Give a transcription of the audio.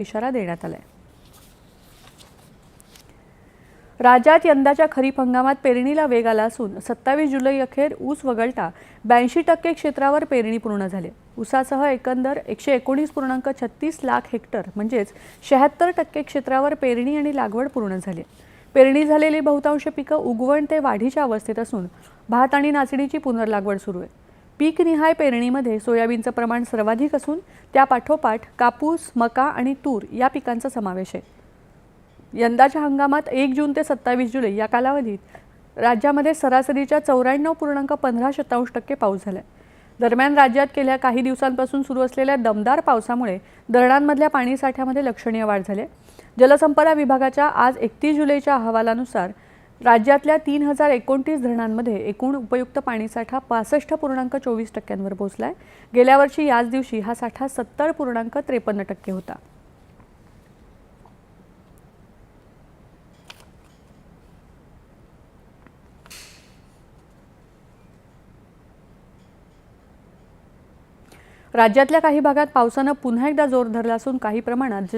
इशारा देण्यात आलाय। राज्यात यंदाच्या खरीप हंगामात पेरणीला वेग आला असून 27 जुलै अखेर ऊस वगळता 82% क्षेत्रावर पेरणी पूर्ण झाली। ऊसासह एकंदर 119.36 लाख हेक्टर म्हणजेच 76% क्षेत्रावर पेरणी आणि लागवड पूर्ण झाली। पेरणी झालेली बहुतांश पिकं उगवण ते वाढीच्या अवस्थेत असून भात आणि नाचणीची पुनर्लागवड सुरू आहे। पीकनिहाय पेरणीमध्ये सोयाबीनचं प्रमाण सर्वाधिक असून त्यापाठोपाठ कापूस, मका आणि तूर या पिकांचा समावेश आहे। यंदाच्या हंगामात 1 जून ते 27 जुलै या कालावधीत राज्यामध्ये सरासरीच्या 94.15% पाऊस झाला। दरम्यान राज्यात गेल्या काही दिवसांपासून सुरू असलेल्या दमदार पावसामुळे धरणांमधल्या पाणीसाठ्यामध्ये लक्षणीय वाढ झाली। जलसंपदा विभागाच्या आज 31 जुलैच्या अहवालानुसार राज्यातल्या 3029 धरणांमध्ये एकूण उपयुक्त पाणीसाठा 65.24% पोहोचलाय। गेल्या वर्षी याच दिवशी हा साठा 70.53% होता। राज्यातल्या काही भागात पावसानं पुन्हा एकदा जोर धरला असून काही प्रमाणात